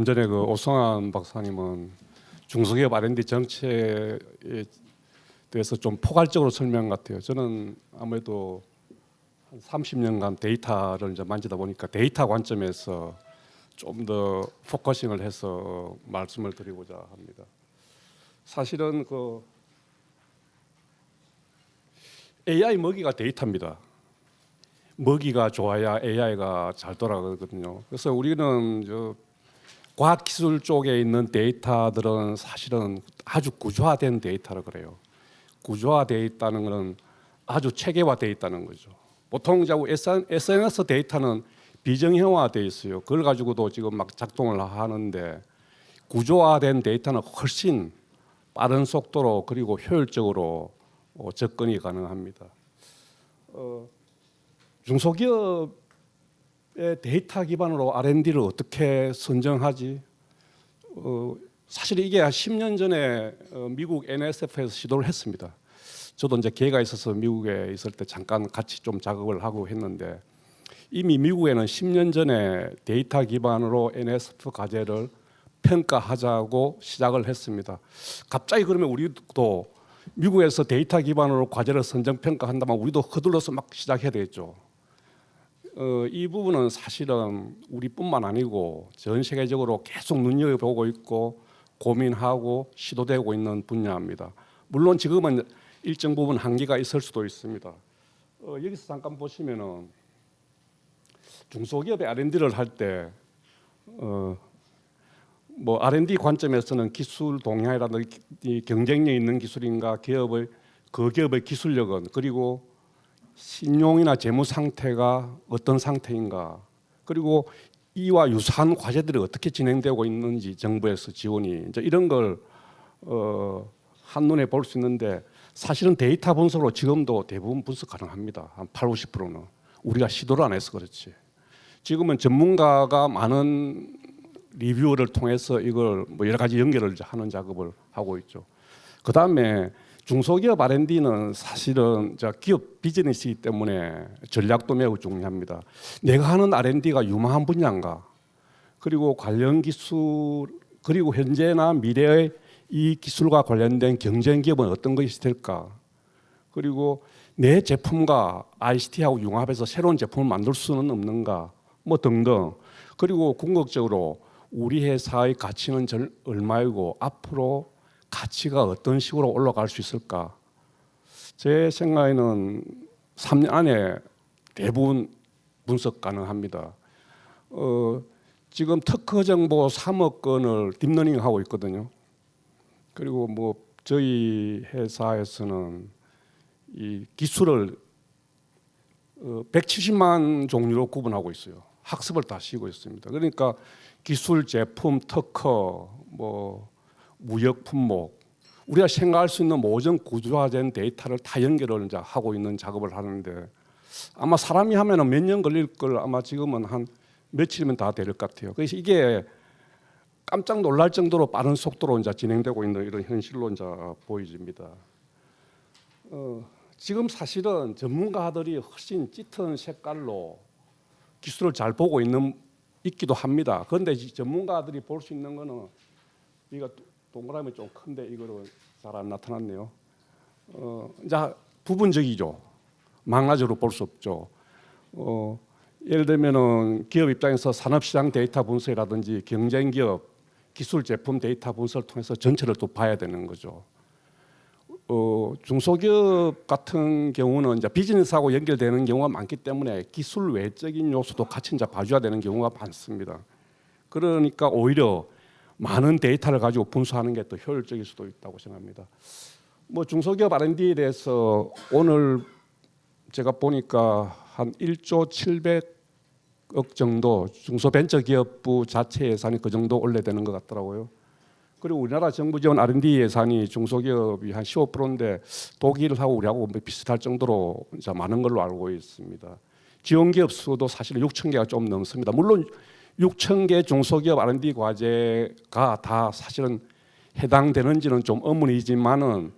좀 전에 그 오성환 박사님은 중소기업 R&D 정책에 대해서 좀 포괄적으로 설명 같아요. 저는 아무래도 한 30년간 데이터를 이제 만지다 보니까 데이터 관점에서 좀 더 포커싱을 해서 말씀을 드리고자 합니다. 사실은 그 AI 먹이가 데이터입니다. 먹이가 좋아야 AI가 잘 돌아가거든요. 그래서 우리는 과학기술 쪽에 있는 데이터들은 사실은 아주 구조화된 데이터라 그래요. 구조화되어 있다는 것은 아주 체계화되어 있다는 거죠. 보통 SNS 데이터는 비정형화되어 있어요. 그걸 가지고도 지금 막 작동을 하는데 구조화된 데이터는 훨씬 빠른 속도로 그리고 효율적으로 접근이 가능합니다. 중소기업의 데이터 기반으로 R&D를 어떻게 선정하지? 사실 이게 한 10년 전에 미국 NSF에서 시도를 했습니다. 저도 이제 기회가 있어서 미국에 있을 때 잠깐 같이 좀 작업을 하고 했는데 이미 미국에는 10년 전에 데이터 기반으로 NSF 과제를 평가하자고 시작을 했습니다. 갑자기 그러면 우리도 미국에서 데이터 기반으로 과제를 선정 평가한다면 우리도 서둘러서 막 시작해야 되겠죠. 이 부분은 사실은 우리뿐만 아니고 전 세계적으로 계속 눈여겨보고 있고 고민하고 시도되고 있는 분야입니다. 물론 지금은 일정 부분 한계가 있을 수도 있습니다. 여기서 잠깐 보시면은 중소기업의 R&D를 할 때 뭐 R&D 관점에서는 기술 동향이라든지 경쟁력 있는 기술인가, 그 기업의 기술력은, 그리고 신용이나 재무 상태가 어떤 상태인가, 그리고 이와 유사한 과제들이 어떻게 진행되고 있는지 정부에서 지원이 이제 이런 걸 한눈에 볼 수 있는데 사실은 데이터 분석으로 지금도 대부분 분석 가능합니다. 한 80~90%는 우리가 시도를 안 해서 그렇지. 지금은 전문가가 많은 리뷰를 통해서 이걸 뭐 여러 가지 연결을 하는 작업을 하고 있죠. 그 다음에 중소기업 R&D는 사실은 기업 비즈니스이기 때문에 전략도 매우 중요합니다. 내가 하는 R&D가 유망한 분야인가, 그리고 관련 기술, 그리고 현재나 미래의 이 기술과 관련된 경쟁 기업은 어떤 것이 될까, 그리고 내 제품과 ICT하고 융합해서 새로운 제품을 만들 수는 없는가, 뭐 등등. 그리고 궁극적으로 우리 회사의 가치는 얼마이고 앞으로 가치가 어떤 식으로 올라갈 수 있을까? 제 생각에는 3년 안에 대부분 분석 가능합니다. 지금 특허 정보 3억 건을 딥러닝 하고 있거든요. 그리고 뭐 저희 회사에서는 이 기술을 170만 종류로 구분하고 있어요. 학습을 다 시키고 있습니다. 그러니까 기술, 제품, 특허, 뭐 무역 품목, 우리가 생각할 수 있는 모든 구조화된 데이터를 다 연결을 이제 하고 있는 작업을 하는데 아마 사람이 하면은 몇 년 걸릴 걸 아마 지금은 한 며칠이면 다 될 것 같아요. 그래서 이게 깜짝 놀랄 정도로 빠른 속도로 이제 진행되고 있는 이런 현실로 이제 보여집니다. 지금 사실은 전문가들이 훨씬 짙은 색깔로 기술을 잘 보고 있기도 합니다. 그런데 전문가들이 볼 수 있는 거는 이거 동그라미 좀 큰데 이거는 잘 안 나타났네요. 이제 부분적이죠. 망라적으로 볼 수 없죠. 예를 들면은 기업 입장에서 산업시장 데이터 분석이라든지 경쟁기업 기술 제품 데이터 분석을 통해서 전체를 또 봐야 되는 거죠. 중소기업 같은 경우는 이제 비즈니스하고 연결되는 경우가 많기 때문에 기술 외적인 요소도 같이 이제 봐줘야 되는 경우가 많습니다. 그러니까 오히려 많은 데이터를 가지고 분석하는 게 더 효율적일 수도 있다고 생각합니다. 뭐 중소기업 R&D에 대해서 오늘 제가 보니까 한 1조 700억 정도 중소벤처기업부 자체 예산이 그 정도 올려되는 것 같더라고요. 그리고 우리나라 정부 지원 R&D 예산이 중소기업이 한 15%인데 독일하고 우리하고 비슷할 정도로 이제 많은 걸로 알고 있습니다. 지원기업 수도 사실 6천 개가 좀 넘습니다. 물론 6천 개 중소기업 R&D 과제가 다 사실은 해당되는지는 좀 의문이지만은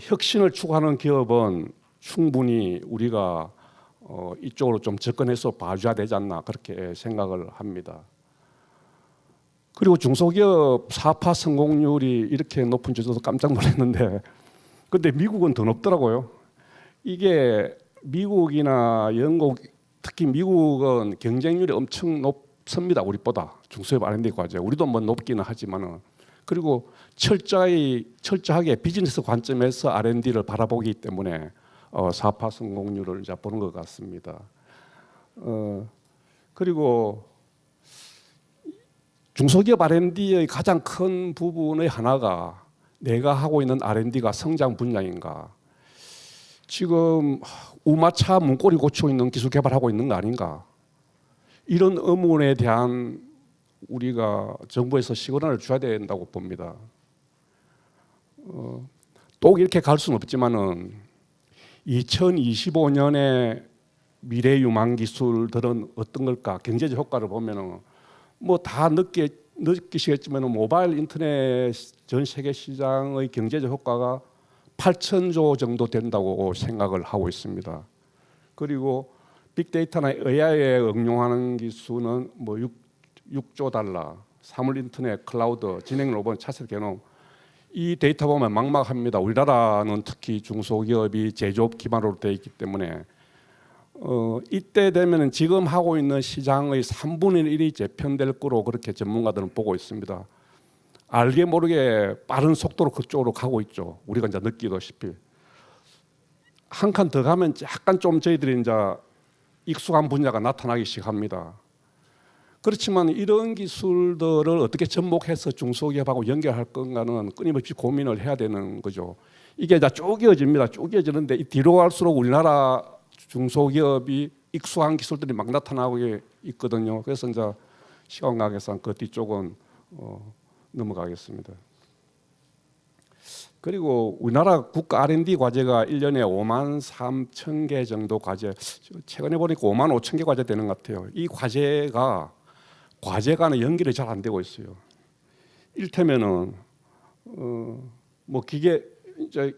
혁신을 추구하는 기업은 충분히 우리가 이쪽으로 좀 접근해서 봐줘야 되지 않나 그렇게 생각을 합니다. 그리고 중소기업 사업화 성공률이 이렇게 높은 줄 저도 깜짝 놀랐는데, 근데 미국은 더 높더라고요. 이게 미국이나 영국, 특히 미국은 경쟁률이 엄청 높습니다. 우리보다 중소기업 R&D 과제. 우리도 뭐 높기는 하지만은. 그리고 철저하게 비즈니스 관점에서 R&D를 바라보기 때문에 사업화 성공률을 이제 보는 것 같습니다. 그리고 중소기업 R&D의 가장 큰 부분의 하나가 내가 하고 있는 R&D가 성장 분야인가. 지금 우마차 문고리 고치고 있는 기술 개발하고 있는 거 아닌가. 이런 의문에 대한 우리가 정부에서 시그널을 줘야 된다고 봅니다. 또 이렇게 갈 수는 없지만은 2025년에 미래 유망 기술들은 어떤 걸까? 경제적 효과를 보면은 뭐 다 느끼시겠지만 모바일 인터넷 전 세계 시장의 경제적 효과가 8천조 정도 된다고 생각을 하고 있습니다. 그리고 빅데이터나 AI에 응용하는 기술은 뭐 6조 달러, 사물 인터넷, 클라우드, 진행 로봇, 차세대 개념 이 데이터 보면 막막합니다. 우리나라는 특히 중소기업이 제조업 기반으로 되어 있기 때문에 이때 되면 지금 하고 있는 시장의 3분의 1이 재편될 거로 그렇게 전문가들은 보고 있습니다. 알게 모르게 빠른 속도로 그쪽으로 가고 있죠. 우리가 이제 느끼다시피 한 칸 더 가면 약간 좀 저희들이 이제 익숙한 분야가 나타나기 시작합니다. 그렇지만 이런 기술들을 어떻게 접목해서 중소기업하고 연결할 건가는 끊임없이 고민을 해야 되는 거죠. 이게 이제 쪼개집니다. 쪼개지는데 이 뒤로 갈수록 우리나라 중소기업이 익숙한 기술들이 막 나타나고 있거든요. 그래서 이제 시간 관계상 그 뒤쪽은 넘어가겠습니다. 그리고 우리나라 국가 R&D 과제가 1년에 5만 3천 개 정도 과제, 최근에 보니까 5만 5천 개 과제 되는 것 같아요. 이 과제가 과제간의 연결이 잘 안 되고 있어요. 일테면은 뭐 기계 이제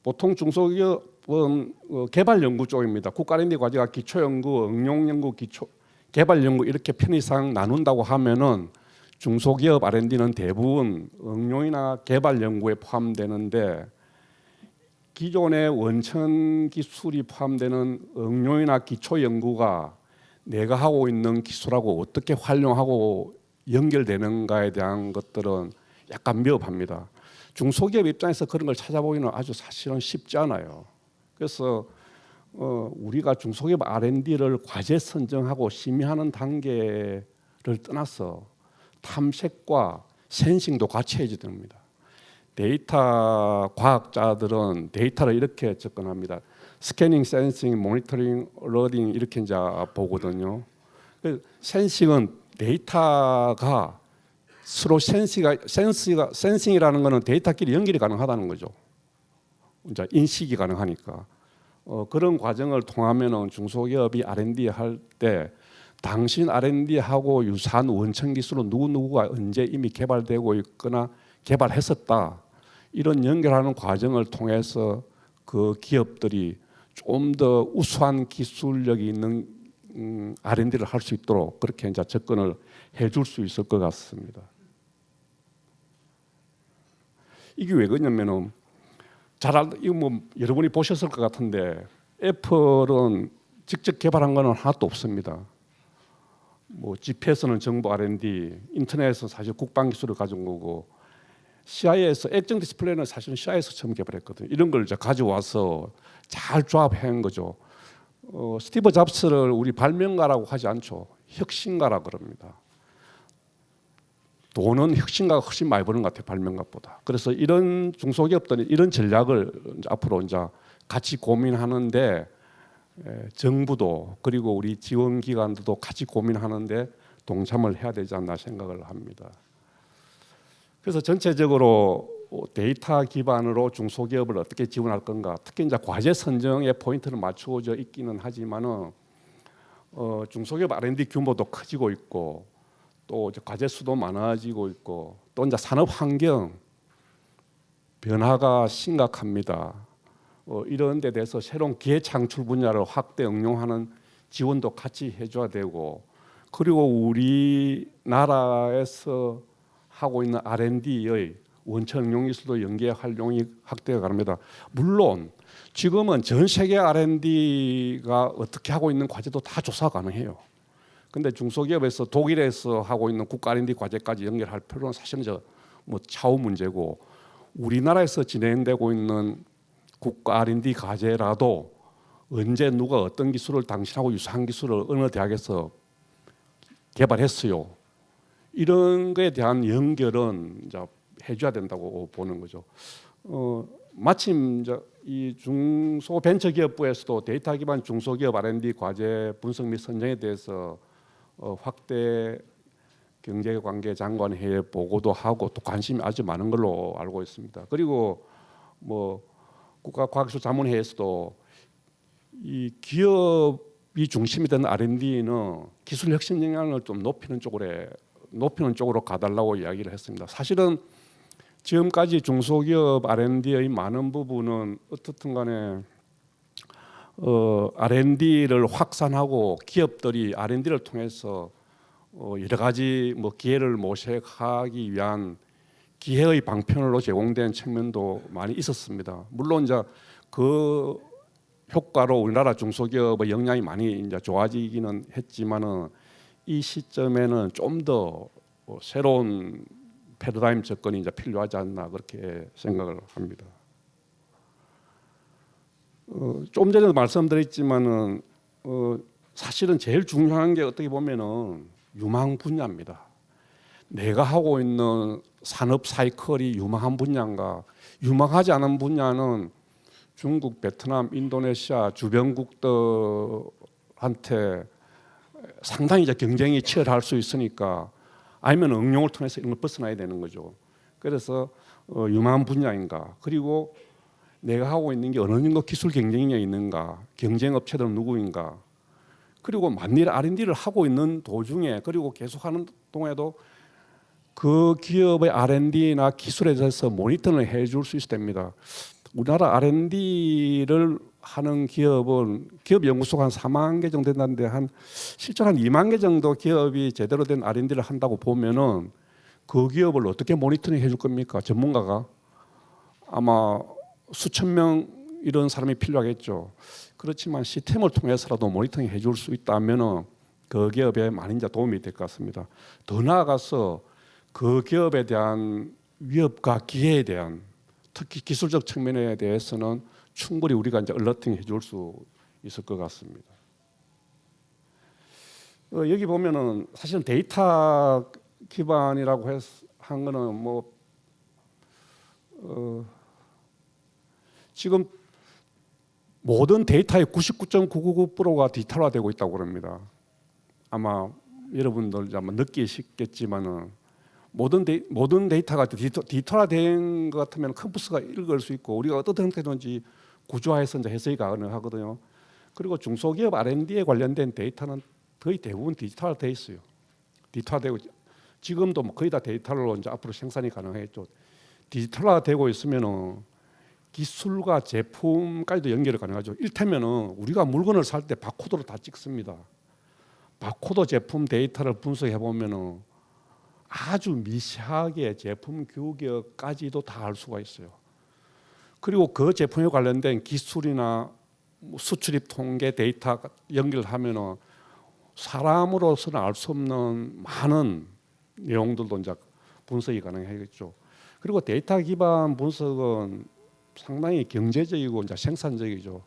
보통 중소기업은 개발 연구 쪽입니다. 국가 R&D 과제가 기초 연구, 응용 연구, 개발 연구 이렇게 편의상 나눈다고 하면은 중소기업 R&D는 대부분 응용이나 개발 연구에 포함되는데 기존의 원천 기술이 포함되는 응용이나 기초 연구가 내가 하고 있는 기술하고 어떻게 활용하고 연결되는가에 대한 것들은 약간 미흡합니다. 중소기업 입장에서 그런 걸 찾아보기는 아주 사실은 쉽지 않아요. 그래서 우리가 중소기업 R&D를 과제 선정하고 심의하는 단계를 떠나서 탐색과 센싱도 같이 해야 됩니다. 데이터 과학자들은 데이터를 이렇게 접근합니다. 스캐닝, 센싱, 모니터링, 러딩 이렇게 이제 보거든요. 센싱은 데이터가 서로 센싱이라는 것은 데이터끼리 연결이 가능하다는 거죠. 이제 인식이 가능하니까 그런 과정을 통하면은 중소기업이 R&D 할 때 당신 R&D하고 유사한 원천 기술은 누구누구가 언제 이미 개발되고 있거나 개발했었다. 이런 연결하는 과정을 통해서 그 기업들이 좀 더 우수한 기술력이 있는 R&D를 할 수 있도록 그렇게 이제 접근을 해줄 수 있을 것 같습니다. 이게 왜 그러냐면은 이거 뭐 여러분이 보셨을 것 같은데 애플은 직접 개발한 거는 하나도 없습니다. 뭐 GPS는 정보 R&D, 인터넷은 사실 국방 기술을 가진 거고 CIA에서 액정 디스플레이는 사실은 CIA에서 처음 개발했거든요. 이런 걸 이제 가져와서 잘 조합한 거죠. 스티브 잡스를 우리 발명가라고 하지 않죠. 혁신가라 그럽니다. 돈은 혁신가가 훨씬 많이 버는 것 같아요. 발명가보다. 그래서 이런 중소기업들이 이런 전략을 이제 앞으로 이제 같이 고민하는데 정부도 그리고 우리 지원기관들도 같이 고민하는데 동참을 해야 되지 않나 생각을 합니다. 그래서 전체적으로 데이터 기반으로 중소기업을 어떻게 지원할 건가, 특히 이제 과제 선정에 포인트를 맞추어져 있기는 하지만은 중소기업 R&D 규모도 커지고 있고 또 이제 과제 수도 많아지고 있고 또 이제 산업 환경 변화가 심각합니다. 이런 데 대해서 새로운 기회 창출 분야를 확대 응용하는 지원도 같이 해줘야 되고 그리고 우리나라에서 하고 있는 R&D의 원천 응용기술도 연계 활용이 확대가 가능합니다. 물론 지금은 전 세계 R&D가 어떻게 하고 있는 과제도 다 조사 가능해요. 근데 중소기업에서 독일에서 하고 있는 국가 R&D 과제까지 연결할 필요는 사실은 뭐 차후 문제고, 우리나라에서 진행되고 있는 국가 R&D 과제라도 언제 누가 어떤 기술을 당신하고 유사한 기술을 어느 대학에서 개발했어요, 이런 거에 대한 연결은 이제 해줘야 된다고 보는 거죠. 마침 이제 이 중소벤처기업부에서도 데이터 기반 중소기업 R&D 과제 분석 및 선정에 대해서 확대 경제관계 장관회의 보고도 하고 또 관심이 아주 많은 걸로 알고 있습니다. 그리고 뭐 국가과학기술자문회에서도 이 기업이 중심이 된 R&D는 기술 혁신 역량을 좀 높이는 쪽으로 가달라고 이야기를 했습니다. 사실은 지금까지 중소기업 R&D의 많은 부분은 어떻든 간에 R&D를 확산하고 기업들이 R&D를 통해서 여러 가지 뭐 기회를 모색하기 위한 기회의 방편으로 제공된 측면도 많이 있었습니다. 물론 이제 그 효과로 우리나라 중소기업의 역량이 많이 이제 좋아지기는 했지만은 이 시점에는 좀 더 새로운 패러다임 접근이 이제 필요하지 않나 그렇게 생각을 합니다. 좀 전에도 말씀드렸지만은 사실은 제일 중요한 게 어떻게 보면은 유망 분야입니다. 내가 하고 있는 산업 사이클이 유망한 분야인가, 유망하지 않은 분야는 중국, 베트남, 인도네시아 주변국들한테 상당히 이제 경쟁이 치열할 수 있으니까 아니면 응용을 통해서 이런 걸 벗어나야 되는 거죠. 그래서 유망한 분야인가, 그리고 내가 하고 있는 게 어느 정도 기술 경쟁력이 있는가, 경쟁 업체들은 누구인가, 그리고 만일 R&D를 하고 있는 도중에 그리고 계속하는 동안에도 그 기업의 R&D나 기술에 대해서 모니터링을 해줄 수 있어야 됩니다. 우리나라 R&D를 하는 기업은 기업 연구소가 한 4만 개 정도 된다는데 실제로 한 2만 개 정도 기업이 제대로 된 R&D를 한다고 보면은 그 기업을 어떻게 모니터링 해줄 겁니까? 전문가가 아마 수천 명 이런 사람이 필요하겠죠. 그렇지만 시스템을 통해서라도 모니터링 해줄 수 있다면은 그 기업에 많이 이제 도움이 될 것 같습니다. 더 나아가서 그 기업에 대한 위협과 기회에 대한 특히 기술적 측면에 대해서는 충분히 우리가 이제 얼러팅 해줄 수 있을 것 같습니다. 여기 보면은 사실은 데이터 기반이라고 한 거는 뭐 지금 모든 데이터의 99.999%가 디지털화되고 있다고 그럽니다. 아마 여러분들 아마 느끼시겠지만은 모든 데이터가 디지털화된 것 같으면 컴퓨터가 읽을 수 있고 우리가 어떤 형태든지 구조화해서 이제 해석이 가능하거든요. 그리고 중소기업 R&D에 관련된 데이터는 거의 대부분 디지털화되어 있어요. 디지털화되고 지금도 뭐 거의 다 데이터로 이제 앞으로 생산이 가능하겠죠. 디지털화되고 있으면은 기술과 제품까지도 연결이 가능하죠. 이를테면은 우리가 물건을 살 때 바코드로 다 찍습니다. 바코드 제품 데이터를 분석해 보면은 아주 미세하게 제품 규격까지도 다 알 수가 있어요. 그리고 그 제품에 관련된 기술이나 수출입 통계 데이터 연결하면은 사람으로서는 알 수 없는 많은 내용들도 이제 분석이 가능하겠죠. 그리고 데이터 기반 분석은 상당히 경제적이고 이제 생산적이죠.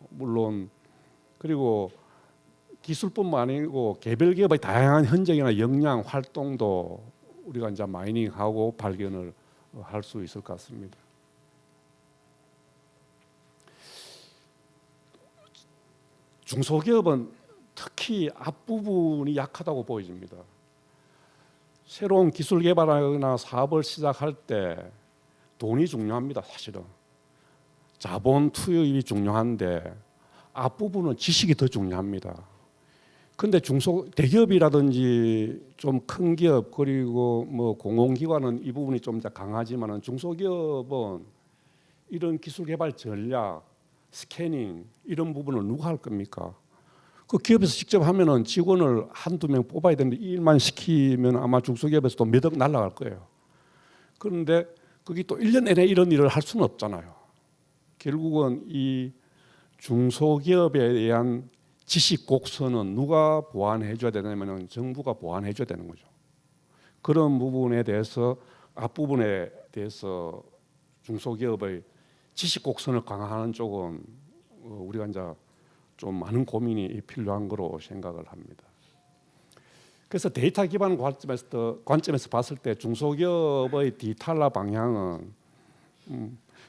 물론 그리고 기술뿐만 아니고 개별 기업의 다양한 현장이나 역량 활동도 우리가 이제 마이닝하고 발견을 할 수 있을 것 같습니다. 중소기업은 특히 앞부분이 약하다고 보여집니다. 새로운 기술 개발이나 사업을 시작할 때 돈이 중요합니다. 사실은 자본 투입이 중요한데 앞부분은 지식이 더 중요합니다. 근데 대기업이라든지 좀 큰 기업 그리고 뭐 공공기관은 이 부분이 좀 강하지만은 중소기업은 이런 기술 개발 전략, 스캐닝 이런 부분을 누가 할 겁니까? 그 기업에서 직접 하면은 직원을 한두 명 뽑아야 되는데 이 일만 시키면 아마 중소기업에서도 몇 억 날아갈 거예요. 그런데 거기 또 1년 내내 이런 일을 할 수는 없잖아요. 결국은 이 중소기업에 대한 지식 곡선은 누가 보완해 줘야 되냐면은 정부가 보완해 줘야 되는 거죠. 그런 부분에 대해서 앞부분에 대해서 중소기업의 지식 곡선을 강화하는 쪽은 우리가 이제 좀 많은 고민이 필요한 거로 생각을 합니다. 그래서 데이터 기반 관점에서 봤을 때 중소기업의 디지털화 방향은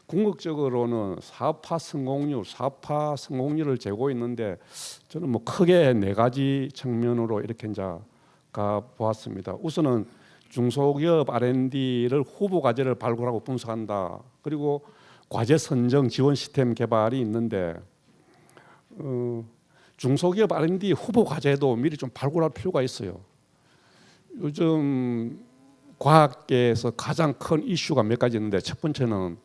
궁극적으로는 사업화 성공률을 재고 있는데 저는 뭐 크게 네 가지 측면으로 이렇게 이제 가 보았습니다. 우선은 중소기업 R&D를 후보 과제를 발굴하고 분석한다. 그리고 과제 선정 지원 시스템 개발이 있는데 중소기업 R&D 후보 과제도 미리 좀 발굴할 필요가 있어요. 요즘 과학계에서 가장 큰 이슈가 몇 가지 있는데 첫 번째는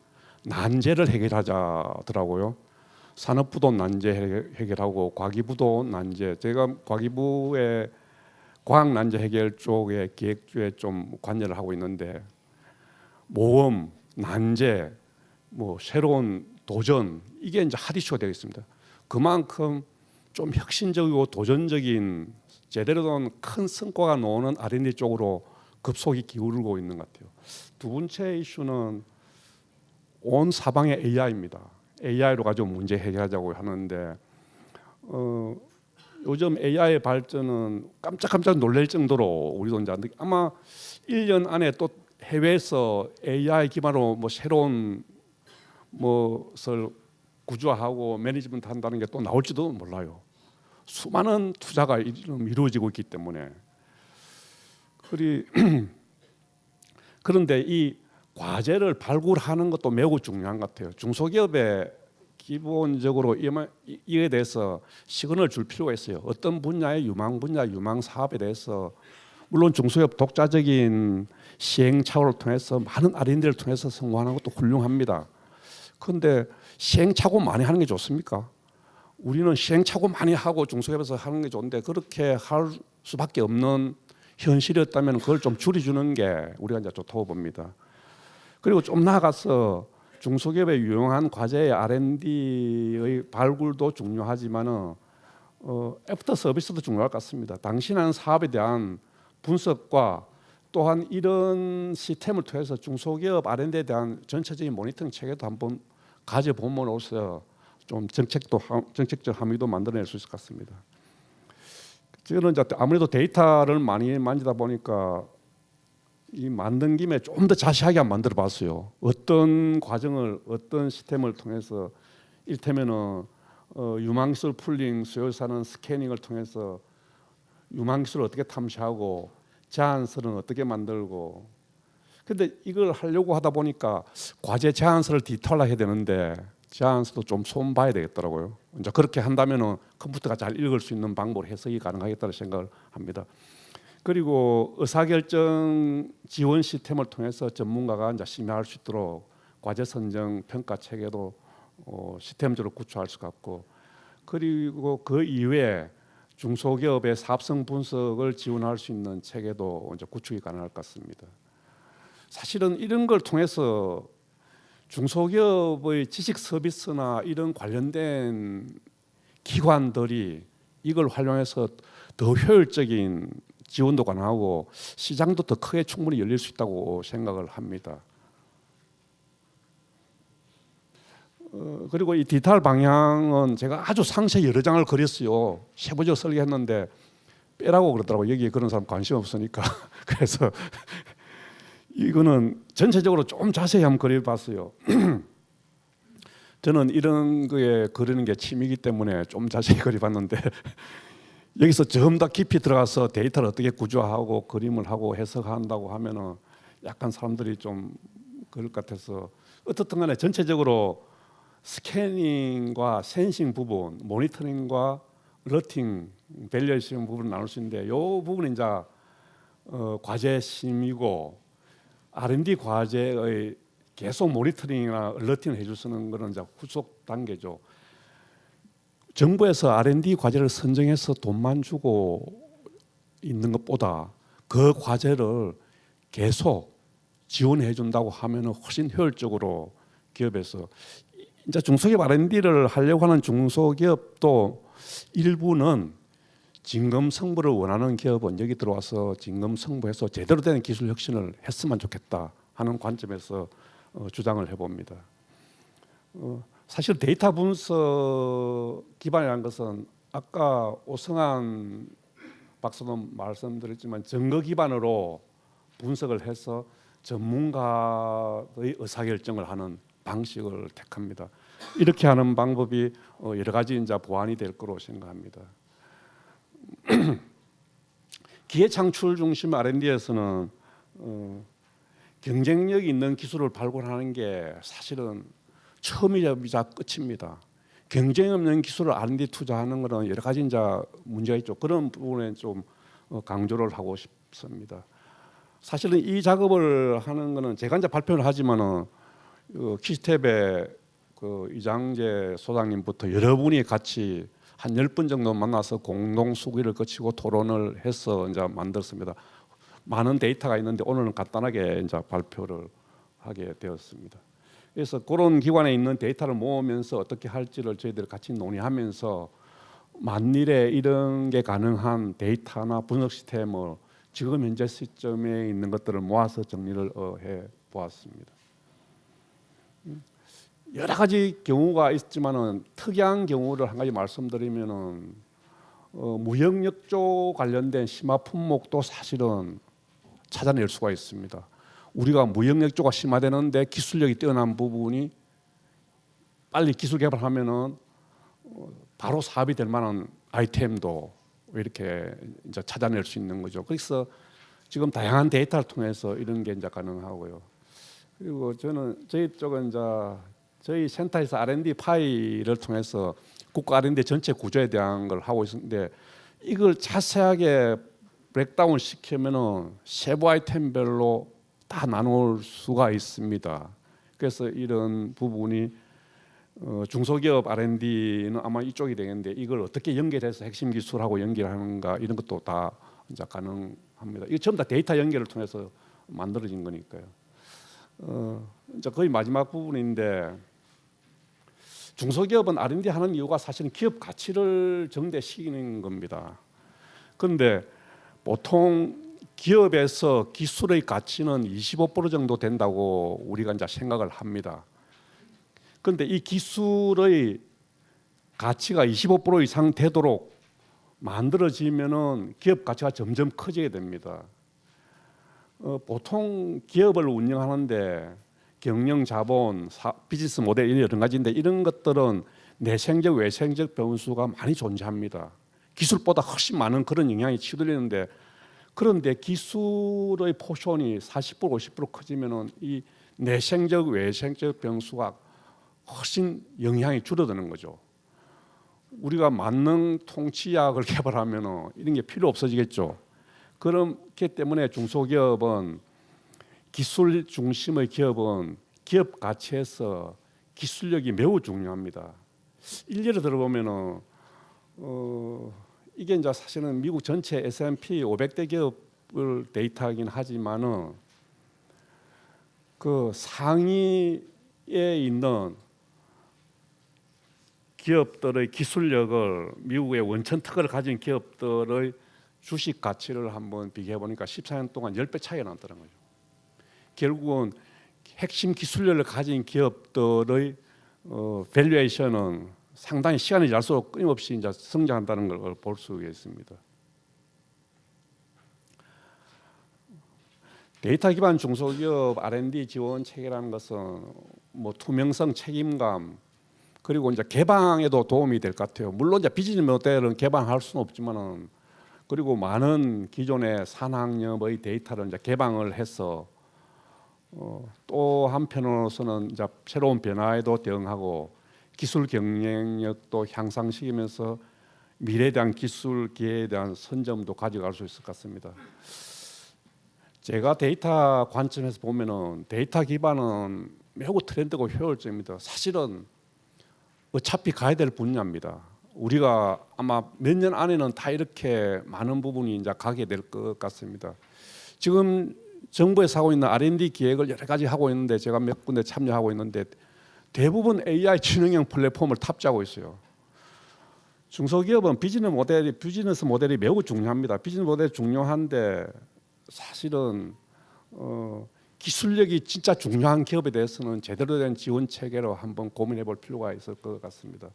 난제를 해결하자더라고요. 산업부도 난제 해결하고 과기부도 난제. 제가 과기부의 과학 난제 해결 쪽에 기획주에 좀 관여를 하고 있는데 모험, 난제, 뭐 새로운 도전 이게 이제 핫 이슈가 되겠습니다. 그만큼 좀 혁신적이고 도전적인 제대로 된 큰 성과가 나오는 R&D 쪽으로 급속히 기울고 있는 것 같아요. 두 번째 이슈는 온 사방의 AI입니다. AI로 가지고 문제 해결하자고 하는데 요즘 AI 발전은 깜짝깜짝 놀랄 정도로 우리도 이제 아마 1년 안에 또 해외에서 AI 기반으로 뭐 새로운 것을 구조하고 매니지먼트 한다는 게 또 나올지도 몰라요. 수많은 투자가 이루어지고 있기 때문에 그런데 이 과제를 발굴하는 것도 매우 중요한 것 같아요. 중소기업에 기본적으로 이에 대해서 시그널을 줄 필요가 있어요. 어떤 분야의 유망 분야, 유망 사업에 대해서 물론 중소기업 독자적인 시행착오를 통해서 많은 R&D를 통해서 성공하는 것도 훌륭합니다. 그런데 시행착오 많이 하는 게 좋습니까? 우리는 시행착오 많이 하고 중소기업에서 하는 게 좋은데 그렇게 할 수밖에 없는 현실이었다면 그걸 좀 줄여주는 게 우리가 이제 좋다고 봅니다. 그리고 좀 나아가서 중소기업의 유용한 과제의 R&D의 발굴도 중요하지만은 애프터 서비스도 중요할 것 같습니다. 당신한 사업에 대한 분석과 또한 이런 시스템을 통해서 중소기업 R&D에 대한 전체적인 모니터링 체계도 한번 가져봄으로써 좀 정책적 함의도 만들어낼 수 있을 것 같습니다. 저는 이제 아무래도 데이터를 많이 만지다 보니까 이 만든 김에 좀 더 자세하게 한번 만들어봤어요. 어떤 과정을 어떤 시스템을 통해서 이를테면은 유망기술 풀링, 수요사는 스캐닝을 통해서 유망기술을 어떻게 탐지하고 제안서는 어떻게 만들고. 근데 이걸 하려고 하다 보니까 과제 제안서를 디지털화해야 되는데 제안서도 좀 손봐야 되겠더라고요. 이제 그렇게 한다면은 컴퓨터가 잘 읽을 수 있는 방법으로 해석이 가능하겠다는 생각을 합니다. 그리고 의사결정 지원 시스템을 통해서 전문가가 이제 심의할 수 있도록 과제 선정 평가 체계도 시스템적으로 구축할 수 있고, 그리고 그 이외에 중소기업의 사업성 분석을 지원할 수 있는 체계도 이제 구축이 가능할 것 같습니다. 사실은 이런 걸 통해서 중소기업의 지식 서비스나 이런 관련된 기관들이 이걸 활용해서 더 효율적인 지원도 가능하고 시장도 더 크게 충분히 열릴 수 있다고 생각을 합니다. 그리고 이 디지털 방향은 제가 아주 상세 여러 장을 그렸어요. 세부적으로 설계했는데 빼라고 그러더라고요. 여기에 그런 사람 관심 없으니까. 그래서 이거는 전체적으로 좀 자세히 한번 그려봤어요. 저는 이런 거에 그리는 게 취미이기 때문에 좀 자세히 그려봤는데 여기서 좀 더 깊이 들어가서 데이터를 어떻게 구조하고 그림을 하고 해석한다고 하면은 약간 사람들이 좀 그럴 것 같아서 어떻든 간에 전체적으로 스캐닝과 센싱 부분, 모니터링과 러팅, 밸류에이션 부분을 나눌 수 있는데 이 부분은 이제 과제 심의고 R&D 과제의 계속 모니터링이나 러팅을 해줄 수 있는 거는 이제 후속 단계죠. 정부에서 R&D 과제를 선정해서 돈만 주고 있는 것보다 그 과제를 계속 지원해 준다고 하면 훨씬 효율적으로 기업에서 이제 중소기업 R&D를 하려고 하는 중소기업도 일부는 진검성부를 원하는 기업은 여기 들어와서 진검성부해서 제대로 된 기술 혁신을 했으면 좋겠다 하는 관점에서 주장을 해봅니다. 사실 데이터 분석 기반이라는 것은 아까 오성환 박사도 말씀드렸지만 증거 기반으로 분석을 해서 전문가의 의사결정을 하는 방식을 택합니다. 이렇게 하는 방법이 여러 가지 이제 보완이 될 거로 생각합니다. 기회 창출 중심 R&D에서는 경쟁력 있는 기술을 발굴하는 게 사실은 처음이자 끝입니다. 경쟁 없는 기술을 R&D 투자하는 것은 여러 가지 이제 문제가 있죠. 그런 부분에 좀 강조를 하고 싶습니다. 사실은 이 작업을 하는 것은 제가 이제 발표를 하지만은 키스텝의 그 이장재 소장님부터 여러분이 같이 한 10분 정도 만나서 공동 수기를 거치고 토론을 해서 이제 만들었습니다. 많은 데이터가 있는데 오늘은 간단하게 이제 발표를 하게 되었습니다. 그래서 그런 기관에 있는 데이터를 모으면서 어떻게 할지를 저희들이 같이 논의하면서 만일에 이런 게 가능한 데이터나 분석 시스템을 지금 현재 시점에 있는 것들을 모아서 정리를 해 보았습니다. 여러 가지 경우가 있지만은 특이한 경우를 한 가지 말씀드리면은 무역력조 관련된 심화 품목도 사실은 찾아낼 수가 있습니다. 우리가 무역력조가 심화되는데 기술력이 뛰어난 부분이 빨리 기술 개발하면은 바로 사업이 될 만한 아이템도 이렇게 이제 찾아낼 수 있는 거죠. 그래서 지금 다양한 데이터를 통해서 이런 게 이제 가능하고요. 그리고 저희 쪽은 이제 저희 센터에서 R&D 파일을 통해서 국가 R&D 전체 구조에 대한 걸 하고 있는데 이걸 자세하게 브레이크다운 시키면은 세부 아이템별로 다 나눌 수가 있습니다. 그래서 이런 부분이 중소기업 R&D는 아마 이쪽이 되겠는데 이걸 어떻게 연결해서 핵심 기술하고 연결하는가 이런 것도 다 이제 가능합니다. 이거 전부 다 데이터 연결을 통해서 만들어진 거니까요. 이제 거의 마지막 부분인데 중소기업은 R&D 하는 이유가 사실은 기업 가치를 증대시키는 겁니다. 그런데 보통 기업에서 기술의 가치는 25% 정도 된다고 우리가 이제 생각을 합니다. 그런데 이 기술의 가치가 25% 이상 되도록 만들어지면은 기업 가치가 점점 커지게 됩니다. 보통 기업을 운영하는데 경영 자본, 비즈니스 모델 이런 여러 가지인데 이런 것들은 내생적, 외생적 변수가 많이 존재합니다. 기술보다 훨씬 많은 그런 영향이 치달리는데 그런데 기술의 포션이 40% 50% 커지면은 이 내생적, 외생적 변수가 훨씬 영향이 줄어드는 거죠. 우리가 만능 통치약을 개발하면은 이런 게 필요 없어지겠죠. 그렇기 때문에 중소기업은 기술 중심의 기업은 기업 가치에서 기술력이 매우 중요합니다. 일례를 들어보면은 이게 이제 사실은 미국 전체 S&P 500대 기업을 데이터이긴 하지만은 그 상위에 있는 기업들의 기술력을 미국의 원천 특허를 가진 기업들의 주식 가치를 한번 비교해 보니까 14년 동안 10배 차이가 났다는 거죠. 결국은 핵심 기술력을 가진 기업들의 밸류에이션은 상당히 시간이 지날수록 끊임없이 이제 성장한다는 걸 볼 수 있습니다. 데이터 기반 중소기업 R&D 지원 체계라는 것은 뭐 투명성, 책임감 그리고 이제 개방에도 도움이 될 것 같아요. 물론 이제 비즈니스 모델은 개방할 수는 없지만은 그리고 많은 기존의 산학협의 데이터를 이제 개방을 해서 또 한편으로서는 이제 새로운 변화에도 대응하고 기술 경쟁력도 향상시키면서 미래에 대한 기술 기회에 대한 선점도 가져갈 수 있을 것 같습니다. 제가 데이터 관점에서 보면은 데이터 기반은 매우 트렌드고 효율적입니다. 사실은 어차피 가야 될 분야입니다. 우리가 아마 몇 년 안에는 다 이렇게 많은 부분이 이제 가게 될 것 같습니다. 지금 정부에서 하고 있는 R&D 기획을 여러 가지 하고 있는데 제가 몇 군데 참여하고 있는데 대부분 AI 지능형 플랫폼을 탑재하고 있어요. 중소기업은 비즈니스 모델이 매우 중요합니다. 비즈니스 모델이 중요한데 사실은 기술력이 진짜 중요한 기업에 대해서는 제대로 된 지원 체계로 한번 고민해 볼 필요가 있을 것 같습니다.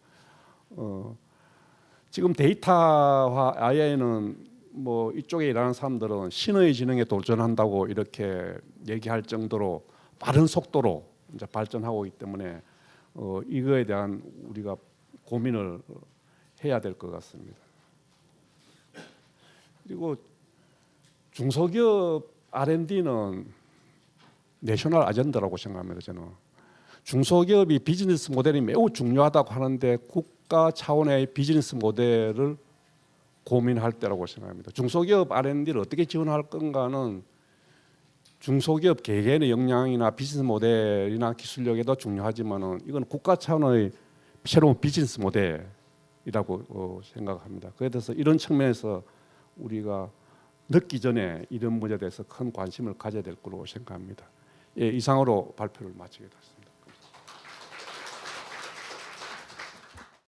지금 데이터와 AI는 뭐 이쪽에 일하는 사람들은 신의 지능에 도전한다고 이렇게 얘기할 정도로 빠른 속도로 이제 발전하고 있기 때문에 이거에 대한 우리가 고민을 해야 될 것 같습니다. 그리고 중소기업 R&D는 내셔널 아젠다라고 생각합니다. 저는 중소기업이 비즈니스 모델이 매우 중요하다고 하는데 국가 차원의 비즈니스 모델을 고민할 때라고 생각합니다. 중소기업 R&D를 어떻게 지원할 건가는 중소기업 개개인의 역량이나 비즈니스 모델이나 기술력에도 중요하지만은 이건 국가 차원의 새로운 비즈니스 모델이라고 생각합니다. 그래서 이런 측면에서 우리가 늦기 전에 이런 문제에 대해서 큰 관심을 가져야 될 거로 생각합니다. 예, 이상으로 발표를 마치겠습니다.